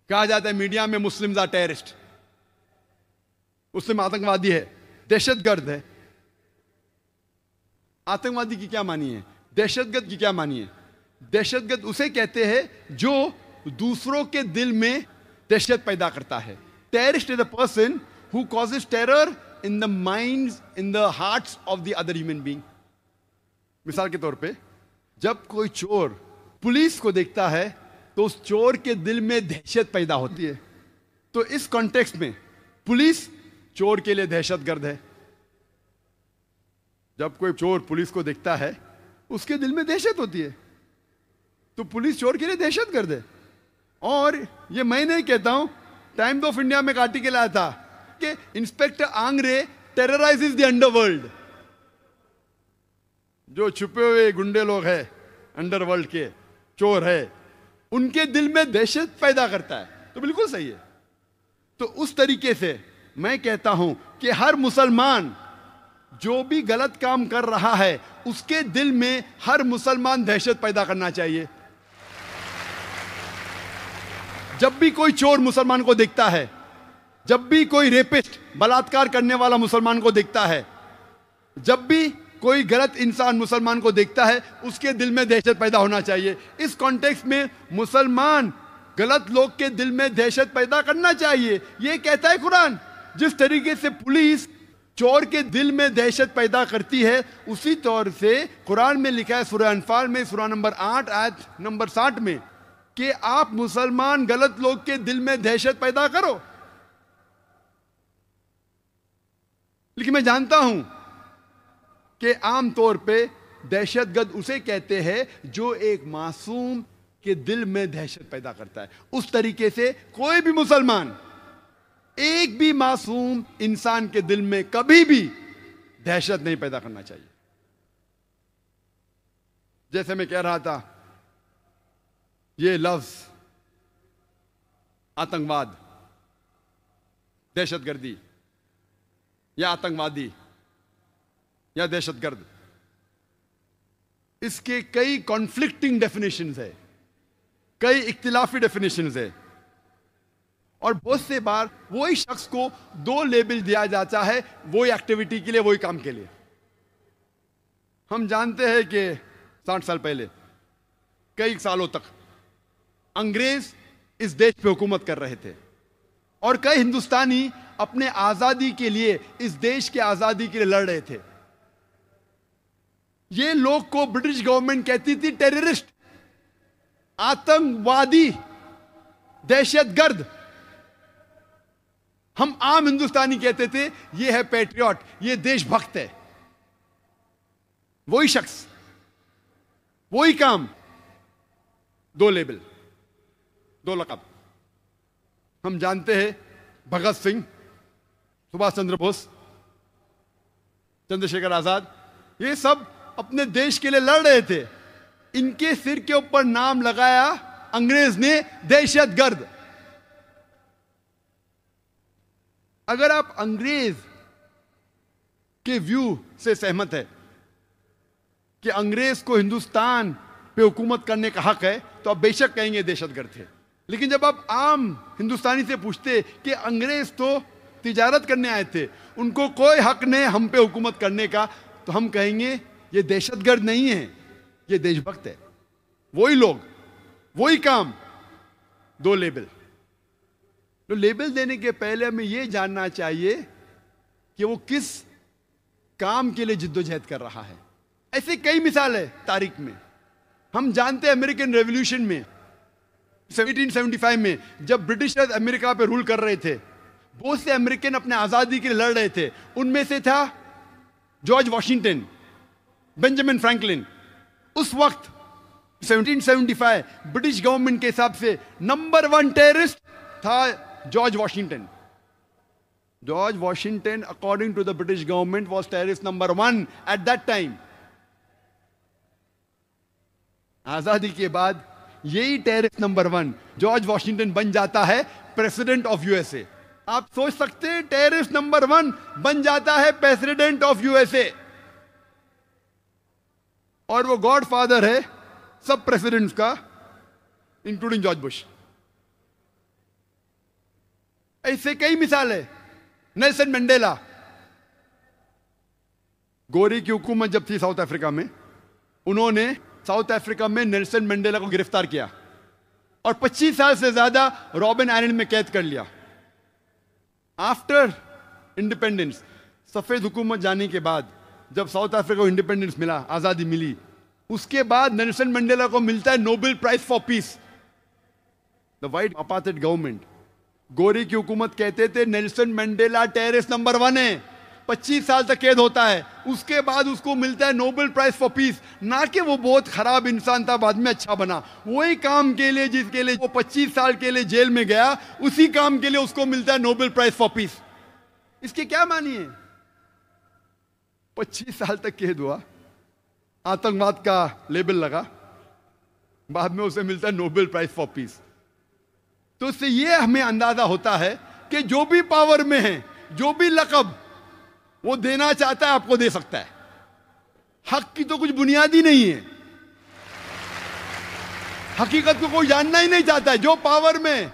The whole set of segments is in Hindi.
कहा जाता है मीडिया में मुस्लिम्स आर टेररिस्ट, मुस्लिम आतंकवादी है, दहशतगर्द है। आतंकवादी की क्या मानी है, दहशतगर्द की क्या मानी है? दहशतगर्द उसे कहते हैं जो दूसरों के दिल में दहशत पैदा करता है। Terrorist is a person who causes terror in the minds, in the hearts of the other human being. मिसाल के तौर पे जब कोई चोर पुलिस को देखता है तो उस चोर के दिल में दहशत पैदा होती है। तो इस कॉन्टेक्स्ट में पुलिस चोर के लिए दहशतगर्द है। जब कोई चोर पुलिस को देखता है उसके दिल में दहशत होती है, तो पुलिस चोर के लिए दहशतगर्द है। और ये मैं नहीं कहता हूं, टाइम्स ऑफ इंडिया में एक आर्टिकल आया था कि इंस्पेक्टर आंग्रे टेरराइजेस द अंडरवर्ल्ड। जो छुपे हुए गुंडे लोग हैं अंडरवर्ल्ड के, चोर है, उनके दिल में दहशत पैदा करता है। तो बिल्कुल सही है। तो उस तरीके से मैं कहता हूं कि हर मुसलमान जो भी गलत काम कर रहा है उसके दिल में हर मुसलमान दहशत पैदा करना चाहिए। जब भी कोई चोर मुसलमान को देखता है, जब भी कोई रेपिस्ट बलात्कार करने वाला मुसलमान को देखता है, जब भी कोई गलत इंसान मुसलमान को देखता है, उसके दिल में दहशत पैदा होना चाहिए। इस कॉन्टेक्स्ट में मुसलमान गलत लोग के दिल में दहशत पैदा करना चाहिए, यह कहता है कुरान। जिस तरीके से पुलिस चोर के दिल में दहशत पैदा करती है, उसी तौर से कुरान में लिखा है सूरह अनफाल में सूरह नंबर 8 आयत नंबर 60 में कि आप मुसलमान गलत लोग के दिल में दहशत पैदा करो। लेकिन मैं जानता हूं कि आम तौर पे दहशतगर्द उसे कहते हैं जो एक मासूम के दिल में दहशत पैदा करता है। उस तरीके से कोई भी मुसलमान एक भी मासूम इंसान के दिल में कभी भी दहशत नहीं पैदा करना चाहिए। जैसे मैं कह रहा था, ये लफ्ज आतंकवाद, दहशतगर्दी या आतंकवादी या दहशतगर्द, इसके कई कॉन्फ्लिक्टिंग डेफिनेशंस है, कई इख्तिलाफी डेफिनेशंस है। और बहुत से बार वही शख्स को दो लेबल दिया जाता है, वही एक्टिविटी के लिए, वही काम के लिए। हम जानते हैं कि 60 साल पहले, कई सालों तक अंग्रेज इस देश पे हुकूमत कर रहे थे और कई हिंदुस्तानी अपने आजादी के लिए, इस देश के आजादी के लिए लड़ रहे थे। ये लोग को ब्रिटिश गवर्नमेंट कहती थी टेररिस्ट, आतंकवादी, दहशतगर्द। हम आम हिंदुस्तानी कहते थे ये है पैट्रियट, ये देशभक्त है। वही शख्स, वही काम, दो लेबल, दो लक़ब। हम जानते हैं भगत सिंह, सुभाष चंद्र बोस, चंद्रशेखर आजाद, ये सब अपने देश के लिए लड़ रहे थे। इनके सिर के ऊपर नाम लगाया अंग्रेज ने दहशतगर्द। अगर आप अंग्रेज के व्यू से सहमत है कि अंग्रेज को हिंदुस्तान पे हुकूमत करने का हक है, तो आप बेशक कहेंगे दहशतगर्द थे। लेकिन जब आप आम हिंदुस्तानी से पूछते कि अंग्रेज तो तिजारत करने आए थे, उनको कोई हक नहीं हम पे हुकूमत करने का, तो हम कहेंगे ये दहशतगर्द नहीं है, ये देशभक्त है। वही लोग, वही काम, दो लेबल। तो लेबल देने के पहले हमें यह जानना चाहिए कि वो किस काम के लिए जिद्दोजहद कर रहा है। ऐसे कई मिसाल है तारीख में। हम जानते हैं अमेरिकन रेवोल्यूशन में 1775 में जब ब्रिटिशर्स अमेरिका पे रूल कर रहे थे, बहुत से अमेरिकन अपने आजादी के लिए लड़ रहे थे। उनमें से था जॉर्ज वॉशिंगटन, बेंजामिन फ्रैंकलिन। उस वक्त 1775 ब्रिटिश गवर्नमेंट के हिसाब से नंबर 1 टेररिस्ट था George Washington. George Washington according to the British government was terrorist number 1 at that time. आजादी के बाद यही टेररिस्ट नंबर 1 जॉर्ज वॉशिंगटन बन जाता है प्रेसिडेंट ऑफ यूएसए। आप सोच सकते हैं टेररिस्ट नंबर 1 बन जाता है प्रेसिडेंट ऑफ यूएसए, और वो गॉडफादर है सब प्रेसिडेंट्स का, इंक्लूडिंग जॉर्ज बुश। ऐसे कई मिसाल है। नेल्सन मंडेला, गोरी की हुकूमत जब थी साउथ अफ्रीका में, उन्होंने साउथ अफ्रीका में नेल्सन मंडेला को गिरफ्तार किया और 25 साल से ज्यादा रॉबिन आइलैंड में कैद कर लिया। आफ्टर इंडिपेंडेंस, सफेद हुकूमत जाने के बाद, जब साउथ अफ्रीका को इंडिपेंडेंस मिला, आजादी मिली, उसके बाद नेल्सन मंडेला को मिलता है Nobel prize for peace. The white apartheid government, गोरी की हुकूमत कहते थे नेल्सन मंडेला टेररिस्ट नंबर 1 है, 25 साल तक कैद होता है, उसके बाद उसको मिलता है नोबेल प्राइज फॉर पीस। ना कि वो बहुत खराब इंसान था, बाद में अच्छा बना, वही काम के लिए जिसके लिए वो 25 साल के लिए जेल में गया, उसी काम के लिए उसको मिलता है नोबेल प्राइज फॉर पीस। इसके क्या मानी है? 25 साल तक कैद हुआ, आतंकवाद का लेबल लगा, बाद में उसे मिलता है नोबेल प्राइज फॉर पीस। तो इससे यह हमें अंदाजा होता है कि जो भी पावर में है, जो भी लक़ब वो देना चाहता है आपको दे सकता है। हक की तो कुछ बुनियाद ही नहीं है, हकीकत को कोई जानना ही नहीं चाहता है। जो पावर में,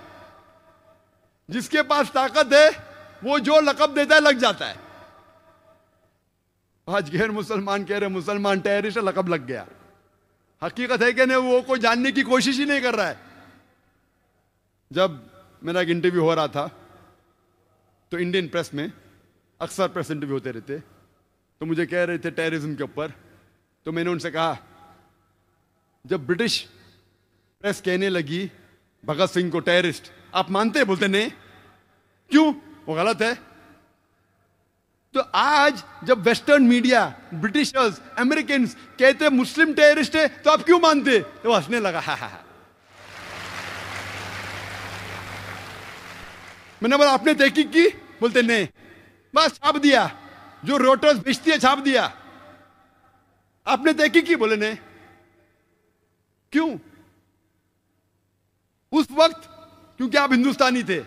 जिसके पास ताकत है, वो जो लक़ब देता है लग जाता है। आज गैर मुसलमान कह रहे मुसलमान टेररिस्ट, लक़ब लग गया। हकीकत है कि नहीं, वो कोई जानने की कोशिश ही नहीं कर रहा है। जब मेरा एक इंटरव्यू हो रहा था तो इंडियन प्रेस में अक्सर प्रेस इंटरव्यू होते रहते, तो मुझे कह रहे थे टेररिज्म के ऊपर, तो मैंने उनसे कहा, जब ब्रिटिश प्रेस कहने लगी भगत सिंह को टेररिस्ट, आप मानते हैं? बोलते नहीं। क्यों? वो गलत है। तो आज जब वेस्टर्न मीडिया, ब्रिटिशर्स, अमेरिकन कहते मुस्लिम टेररिस्ट है, तो आप क्यों मानते? तो वो हंसने लगा। हा। मैंने बोला आपने तहकीक की? बोलते नहीं, बस छाप दिया, जो रोटर्स भेजती है छाप दिया। आपने तहकीक की? बोले नहीं। क्यों? उस वक्त क्योंकि आप हिंदुस्तानी थे,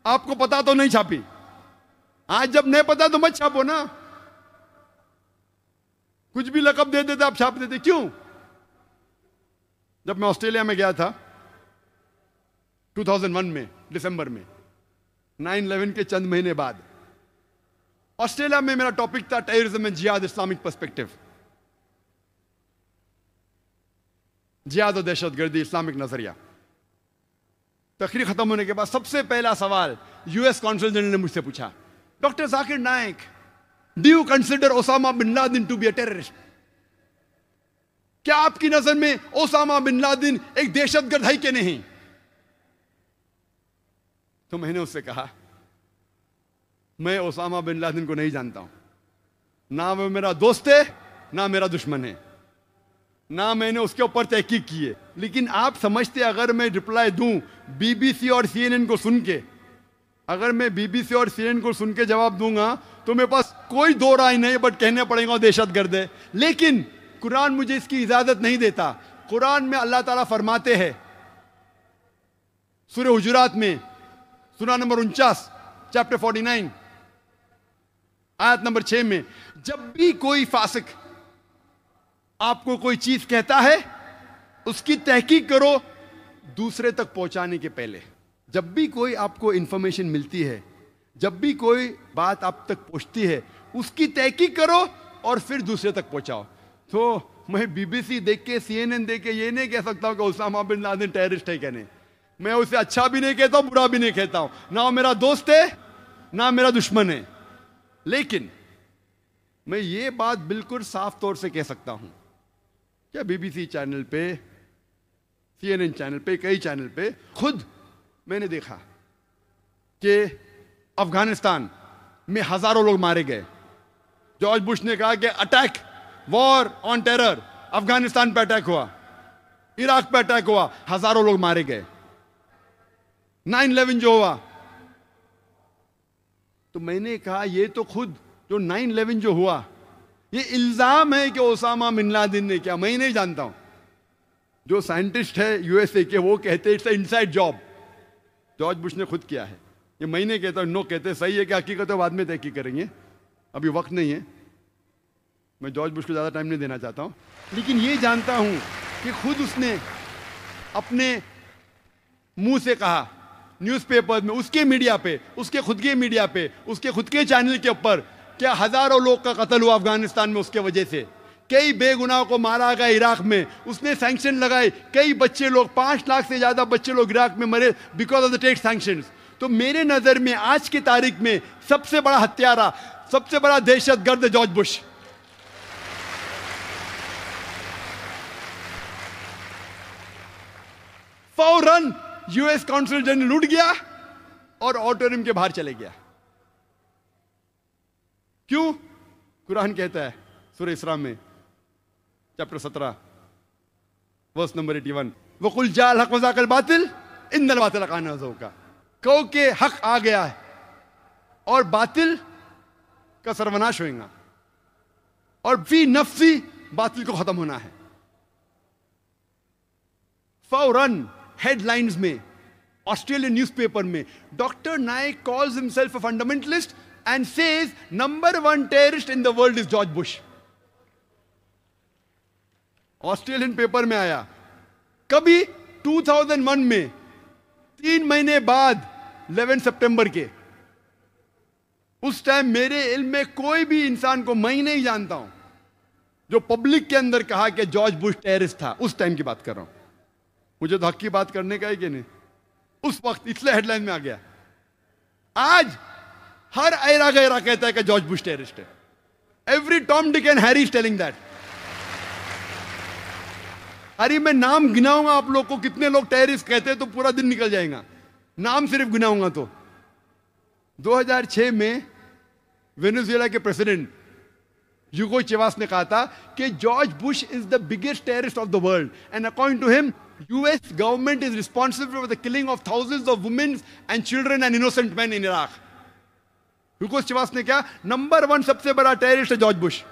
आपको पता तो नहीं छापी। आज जब नहीं पता तो मत छापो ना, कुछ भी लक़ब दे देते आप छाप देते। क्यों? जब मैं ऑस्ट्रेलिया में गया था 2001 में दिसंबर में, 9/11 के चंद महीने बाद, ऑस्ट्रेलिया में मेरा टॉपिक था टेररिज्म एंड जिहाद, इस्लामिक पर्सपेक्टिव। जिहाद और दहशतगर्दी, इस्लामिक नजरिया। तकरीर खत्म होने के बाद सबसे पहला सवाल यूएस कॉन्सल जनरल ने मुझसे पूछा, doctor Zakir Naik, do you consider Osama bin Laden to be a terrorist? क्या आपकी नजर में ओसामा बिन लादेन एक दहशतगर्द है कि नहीं? तो मैंने उससे कहा, मैं ओसामा बिन लादेन को नहीं जानता हूं, ना वो मेरा दोस्त है ना मेरा दुश्मन है, ना मैंने उसके ऊपर तहकीक की है। लेकिन आप समझते अगर मैं रिप्लाई दूं बीबीसी और सीएनएन को सुन के, अगर मैं बीबीसी और सीएनएन को सुन के जवाब दूंगा तो मेरे पास कोई दो राय नहीं, बट कहने पड़ेगा दहशतगर्द है। लेकिन कुरान मुझे इसकी इजाजत नहीं देता। कुरान में अल्लाह ताला फरमाते हैं सूरह हुजुरात में, सूरा नंबर 49, चैप्टर 49, आयत नंबर 6 में, जब भी कोई फासिक आपको कोई चीज कहता है उसकी तहकीक करो दूसरे तक पहुंचाने के पहले। जब भी कोई आपको इंफॉर्मेशन मिलती है, जब भी कोई बात आप तक पहुंचती है, उसकी तहकीक करो और फिर दूसरे तक पहुंचाओ। तो मैं बीबीसी देख के, सीएनएन देख के ये नहीं कह सकता हूं कि ओसामा बिन लादेन टेररिस्ट है क्या नहीं। मैं उसे अच्छा भी नहीं कहता हूं, बुरा भी नहीं कहता हूं, ना वो मेरा दोस्त है ना मेरा दुश्मन है। लेकिन मैं ये बात बिल्कुल साफ तौर से कह सकता हूं, क्या बीबीसी चैनल पे, सीएनएन चैनल पे, कई चैनल पे खुद मैंने देखा कि अफगानिस्तान में हजारों लोग मारे गए। जॉर्ज बुश ने कहा कि attack, war on terror, Afghanistan पे अटैक हुआ, इराक पे अटैक हुआ, हजारों लोग मारे गए। 9/11 जो हुआ, तो मैंने कहा ये तो खुद जो 9/11 जो हुआ, ये इल्जाम है कि ओसामा बिन लादेन ने किया। मैं नहीं जानता हूं, जो साइंटिस्ट है यूएसए के वो कहते it's inside job, George Bush ने खुद किया है। ये मैं नहीं कहता, नो कहते। सही है कि हकीकत है बाद में तहकीक करेंगे, अभी वक्त नहीं है, मैं जॉर्ज बुश को ज़्यादा टाइम नहीं देना चाहता हूं। लेकिन ये जानता हूं कि खुद उसने अपने मुंह से कहा न्यूज़पेपर में, उसके मीडिया पे, उसके खुद के मीडिया पे, उसके खुद के चैनल के ऊपर क्या हजारों लोग का कत्ल हुआ अफगानिस्तान में उसके वजह से, कई बेगुनाह को मारा गया इराक में, उसने सैंक्शन लगाए, कई बच्चे लोग, 5 लाख से ज्यादा बच्चे लोग इराक में मरे because of the take sanctions. तो मेरे नजर में आज की तारीख में सबसे बड़ा हत्यारा, सबसे बड़ा दहशतगर्द जॉर्ज बुश। फौरन यूएस काउंसिल जनरल उठ गया और ऑडिटोरियम के बाहर चले गया। क्यों? कुरान कहता है सूरह इसरा में चैप्टर 17 वर्स नंबर 81, वकुल जाल हक वज़ाकल बातिल इन्नल बातिल काना ज़हूका, कहो कि हक आ गया है और बातिल का सर्वनाश होगा और फी नफ्सी बातिल को खत्म होना है। फौरन हेडलाइंस में, ऑस्ट्रेलियन न्यूज़पेपर में, doctor Naik calls himself a fundamentalist and says number 1 terrorist in the world is George Bush. Australian paper में आया। कभी 2001 में 3 महीने बाद 11 सितंबर के, उस टाइम मेरे इल्म में कोई भी इंसान को मैं ही नहीं जानता हूं जो पब्लिक के अंदर कहा कि जॉर्ज बुश टेररिस्ट था। उस टाइम की बात कर रहा हूं, मुझे तो हक की बात करने का है कि नहीं, उस वक्त, इसलिए हेडलाइन में आ गया। आज हर ऐरा गैरा कहता है कि जॉर्ज बुश टेररिस्ट है। Every Tom Dick and Harry is telling that. अरे मैं नाम गिनाऊंगा आप लोग को कितने लोग टेररिस्ट कहते हैं तो पूरा दिन निकल जाएगा, नाम सिर्फ गिनाऊंगा तो। 2006 में वेनेजुएला के प्रेसिडेंट ह्यूगो चेवास ने कहा था कि George Bush is the biggest terrorist of the world and according to him US government is responsible for the killing of thousands of women and children and innocent man in Iraq. Hugo Chavez ने क्या, नंबर 1 सबसे बड़ा टेररिस्ट है जॉर्ज बुश।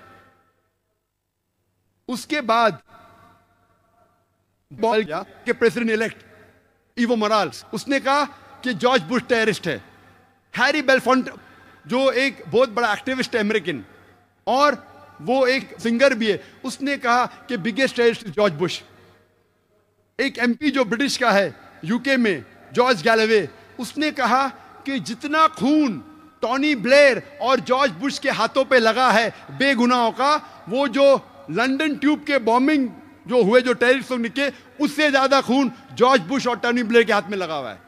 उसके बाद के प्रेसिडेंट इलेक्ट इवो मोराल्स, उसने कहा कि जॉर्ज बुश टेररिस्ट है। हैरी बेलफोंट जो एक बहुत बड़ा एक्टिविस्ट है अमेरिकन और वो एक सिंगर भी है, उसने कहा कि बिगेस्ट टेररिस्ट जॉर्ज बुश। एक एमपी जो ब्रिटिश का है यूके में, जॉर्ज गैलवे, उसने कहा कि जितना खून टॉनी ब्लेयर और जॉर्ज बुश के हाथों पे लगा है बेगुनाहों का, वो जो लंदन ट्यूब के बॉम्बिंग जो हुए, जो टेररिस्ट लोग निकले, उससे ज्यादा खून जॉर्ज बुश और टॉनी ब्लेयर के हाथ में लगा हुआ है।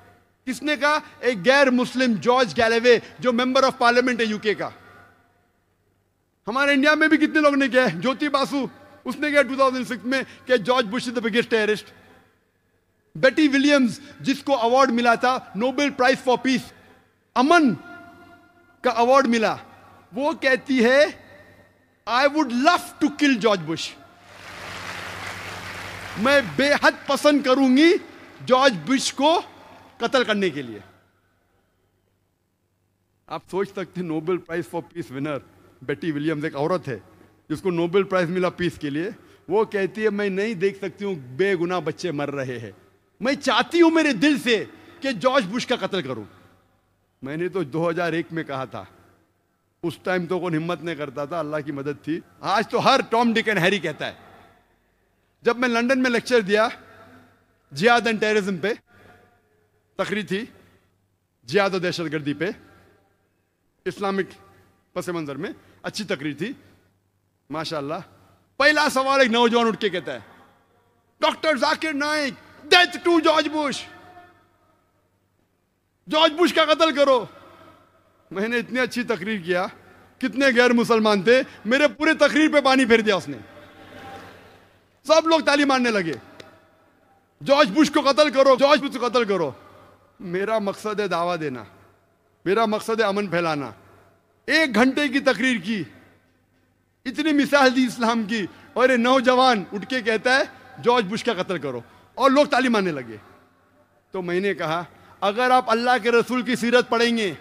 किसने कहा? एक गैर मुस्लिम जॉर्ज गैलवे जो मेंबर ऑफ पार्लियामेंट है यूके का। हमारे इंडिया में भी कितने लोग ने किया है, ज्योति बासु, उसने किया 2006 में कि George Bush is the biggest terrorist. Betty Williams जिसको अवार्ड मिला था नोबेल प्राइज फॉर पीस, अमन का अवार्ड मिला, वो कहती है I would love to kill George Bush. मैं बेहद पसंद करूंगी जॉर्ज बुश को कत्ल करने के लिए। आप सोच सकते हैं Nobel prize for peace winner Betty Williams, एक औरत है जिसको नोबेल प्राइज मिला पीस के लिए, वो कहती है मैं नहीं देख सकती हूं बेगुनाह बच्चे मर रहे हैं, मैं चाहती हूं मेरे दिल से कि जॉर्ज बुश का कत्ल करूं। मैंने तो 2001 में कहा था, उस टाइम तो कौन हिम्मत नहीं करता था, अल्लाह की मदद थी। आज तो हर टॉम डिक एंड हैरी कहता है। जब मैं लंदन में लेक्चर दिया जिहाद एंड टेररिज्म पे, तकरीर थी जिहाद और दहशतगर्दी पे, इस्लामिक पस मंजर में अच्छी तकरीर थी माशाल्लाह। पहला सवाल एक नौजवान उठ के कहता है, doctor Zakir Naik, death to George Bush, George Bush का कत्ल करो। मैंने इतनी अच्छी तकरीर किया, कितने गैर मुसलमान थे, मेरे पूरे तकरीर पे पानी फेर दिया उसने। सब लोग ताली मारने लगे, जॉर्ज बुश को कत्ल करो, जॉर्ज बुश को कत्ल करो। मेरा मकसद है दावा देना, मेरा मकसद है अमन फैलाना। 1 घंटे की तकरीर की, इतनी मिसाल दी इस्लाम की, और ये नौजवान उठ के कहता है जॉर्ज बुश का कत्ल करो, और लोग ताली मारने लगे। तो मैंने कहा अगर आप अल्लाह के रसूल की सीरत पढ़ेंगे,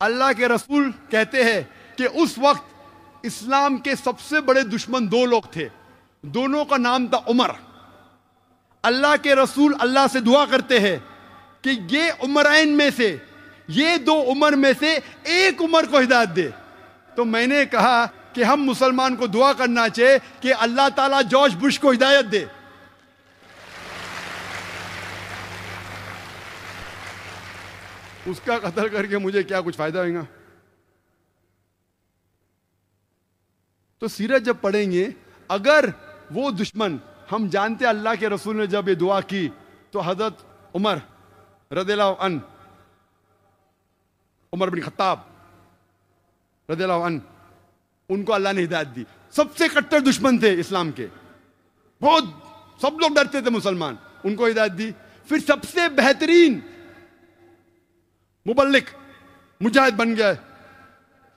अल्लाह के रसूल कहते हैं कि उस वक्त इस्लाम के सबसे बड़े दुश्मन 2 लोग थे, दोनों का नाम था उमर। अल्लाह के रसूल अल्लाह से दुआ करते हैं कि ये उमरैन में से, ये 2 उमर में से एक उमर को हिदायत दे। तो मैंने कहा कि हम मुसलमान को दुआ करना चाहिए कि अल्लाह ताला जॉर्ज बुश को हिदायत दे। उसका कत्ल करके मुझे क्या कुछ फायदा होगा? तो सीरत जब पढ़ेंगे, अगर वो दुश्मन, हम जानते अल्लाह के रसूल ने जब ये दुआ की तो हजरत उमर रदियल्लाहु अन्हु, उमर बिन खत्ताब रदियल्लाहु अन्हु, उनको अल्लाह ने हिदायत दी। सबसे कट्टर दुश्मन थे इस्लाम के, बहुत सब लोग डरते थे मुसलमान, उनको हिदायत दी। फिर सबसे बेहतरीन मुबल्लिग, मुजाहिद बन गया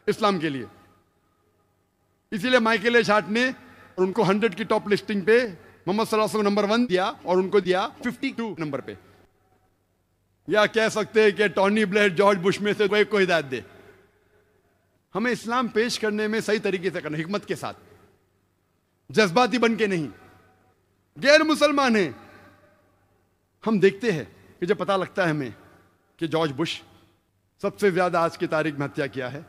इस्लाम के लिए। इसीलिए माइकल एच हार्ट ने उनको 100 की टॉप लिस्टिंग पे मोहम्मद सल्लल्लाहु अलैहि वसल्लम नंबर 1 दिया और उनको दिया 52 नंबर पे। या कह सकते हैं कि टॉनी ब्लेयर जॉर्ज बुश में से कोई को हिदायत दे। हमें इस्लाम पेश करने में सही तरीके से करना, हिकमत के साथ, जज्बाती बन के नहीं। गैर मुसलमान है, हम देखते हैं कि जब पता लगता है हमें कि जॉर्ज बुश सबसे ज्यादा आज की तारीख में हत्या किया है,